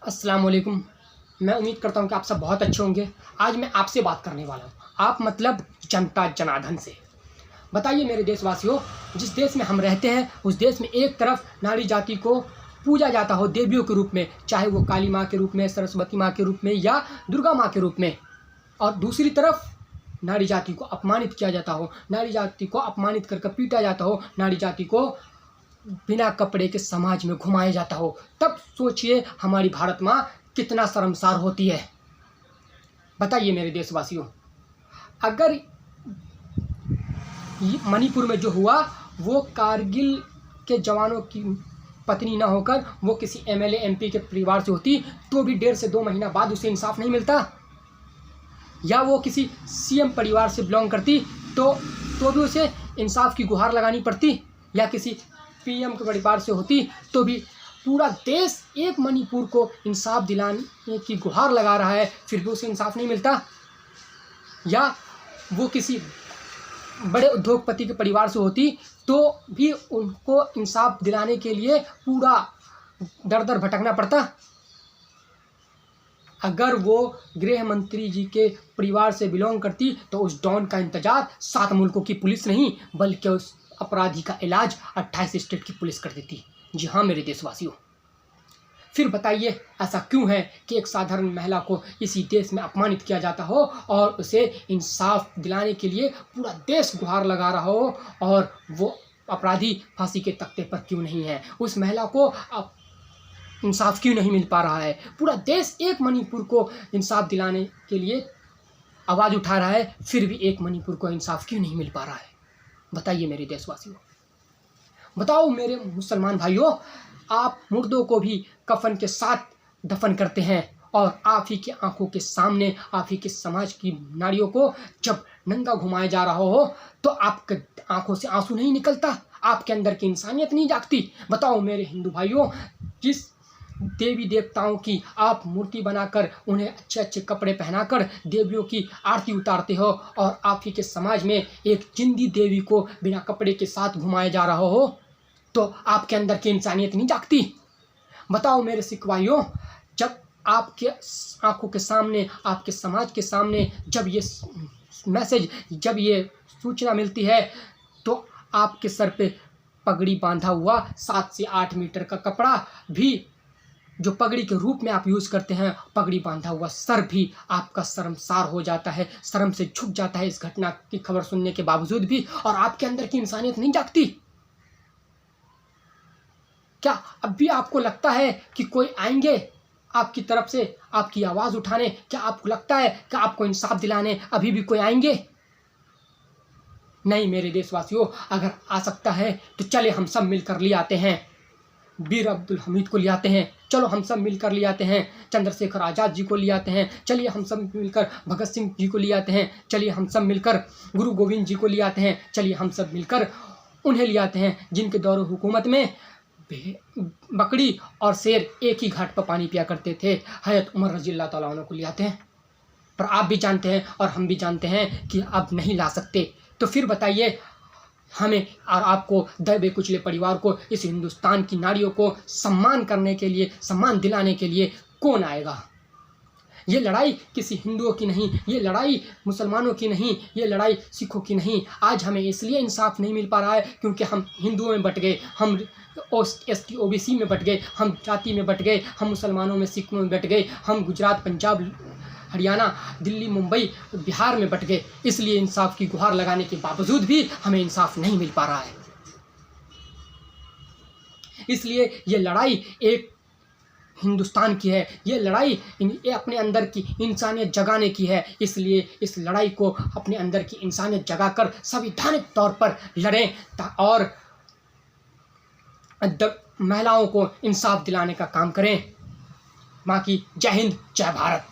अस्सलाम वालेकुम। मैं उम्मीद करता हूँ कि आप सब बहुत अच्छे होंगे। आज मैं आपसे बात करने वाला हूँ, आप मतलब जनता जनार्दन से। बताइए मेरे देशवासियों, जिस देश में हम रहते हैं उस देश में एक तरफ नारी जाति को पूजा जाता हो देवियों के रूप में, चाहे वो काली माँ के रूप में, सरस्वती माँ के रूप में या दुर्गा माँ के रूप में, और दूसरी तरफ नारी जाति को अपमानित किया जाता हो, नारी जाति को अपमानित करके पीटा जाता हो, नारी जाति को बिना कपड़े के समाज में घुमाया जाता हो। तब सोचिए हमारी भारत माँ कितना शर्मसार होती है। बताइए मेरे देशवासियों, अगर मणिपुर में जो हुआ वो कारगिल के जवानों की पत्नी ना होकर वो किसी एमएलए एमपी के परिवार से होती तो भी 1.5 से 2 महीना बाद उसे इंसाफ नहीं मिलता, या वो किसी सीएम परिवार से बिलोंग करती तो भी उसे इंसाफ की गुहार लगानी पड़ती, या किसी पीएम के परिवार से होती तो भी पूरा देश एक मणिपुर को इंसाफ दिलाने की गुहार लगा रहा है, फिर भी उसे इंसाफ नहीं मिलता। या वो किसी बड़े उद्योगपति के परिवार से होती तो भी उनको इंसाफ दिलाने के लिए पूरा दर दर भटकना पड़ता। अगर वो गृह मंत्री जी के परिवार से बिलोंग करती तो उस डॉन का इंतजार 7 मुल्कों की पुलिस नहीं बल्कि उस अपराधी का इलाज 28 स्टेट की पुलिस कर देती। जी हाँ मेरे देशवासियों, फिर बताइए ऐसा क्यों है कि एक साधारण महिला को इसी देश में अपमानित किया जाता हो और उसे इंसाफ दिलाने के लिए पूरा देश गुहार लगा रहा हो, और वो अपराधी फांसी के तख्ते पर क्यों नहीं है? उस महिला को इंसाफ क्यों नहीं मिल पा रहा है? पूरा देश एक मणिपुर को इंसाफ दिलाने के लिए आवाज़ उठा रहा है, फिर भी एक मणिपुर को इंसाफ क्यों नहीं मिल पा रहा है? बताइए मेरे देशवासियों। बताओ मेरे मुसलमान भाइयों, आप मुर्दों को भी कफन के साथ दफन करते हैं और आप ही की आंखों के सामने आप ही के समाज की नारियों को जब नंगा घुमाया जा रहा हो तो आपके आंखों से आंसू नहीं निकलता, आपके अंदर की इंसानियत नहीं जागती। बताओ मेरे हिंदू भाइयों, जिस देवी देवताओं की आप मूर्ति बनाकर उन्हें अच्छे अच्छे कपड़े पहनाकर देवियों की आरती उतारते हो और आप ही के समाज में एक जिंदी देवी को बिना कपड़े के साथ घुमाया जा रहा हो तो आपके अंदर की इंसानियत नहीं जागती। बताओ मेरे सिख भाइयों, जब आपके आंखों के सामने आपके समाज के सामने जब ये मैसेज, जब ये सूचना मिलती है तो आपके सर पे पगड़ी बांधा हुआ 7 से 8 मीटर का कपड़ा भी, जो पगड़ी के रूप में आप यूज़ करते हैं, पगड़ी बांधा हुआ सर भी आपका शर्मसार हो जाता है, शर्म से झुक जाता है इस घटना की खबर सुनने के बावजूद भी, और आपके अंदर की इंसानियत नहीं जागती। क्या अब भी आपको लगता है कि कोई आएंगे आपकी तरफ से आपकी आवाज़ उठाने? क्या आपको लगता है कि आपको इंसाफ दिलाने अभी भी कोई आएंगे? नहीं मेरे देशवासियों, अगर आ सकता है तो चले हम सब मिलकर ले आते हैं वीर अब्दुल हमीद को ले आते हैं, चलो हम सब मिलकर ले आते हैं चंद्रशेखर आज़ाद जी को ले आते हैं, चलिए हम सब मिलकर भगत सिंह जी को ले आते हैं, चलिए हम सब मिलकर गुरु गोविंद जी को ले आते हैं, चलिए हम सब मिलकर उन्हें ले आते हैं जिनके दौर हुकूमत में बकरी और शेर एक ही घाट पर पानी पिया करते थे, हज़रत उमर रज़ी अल्लाह तआला अन्हु को ले आते हैं। पर आप भी जानते हैं और हम भी जानते हैं कि अब नहीं ला सकते। तो फिर बताइए हमें और आपको दबे कुचले परिवार को, इस हिंदुस्तान की नारियों को सम्मान करने के लिए, सम्मान दिलाने के लिए कौन आएगा? ये लड़ाई किसी हिंदुओं की नहीं, ये लड़ाई मुसलमानों की नहीं, ये लड़ाई सिखों की नहीं। आज हमें इसलिए इंसाफ नहीं मिल पा रहा है क्योंकि हम हिंदुओं में बट गए, हम ST OBC में बट गए, हम जाति में बट गए, हम मुसलमानों में सिखों में बट गए, हम गुजरात पंजाब हरियाणा दिल्ली मुंबई बिहार में बट गए। इसलिए इंसाफ की गुहार लगाने के बावजूद भी हमें इंसाफ नहीं मिल पा रहा है। इसलिए ये लड़ाई एक हिंदुस्तान की है, ये लड़ाई अपने अंदर की इंसानियत जगाने की है। इसलिए इस लड़ाई को अपने अंदर की इंसानियत जगाकर संवैधानिक तौर पर लड़ें और महिलाओं को इंसाफ दिलाने का काम करें। बाकी जय हिंद जय भारत।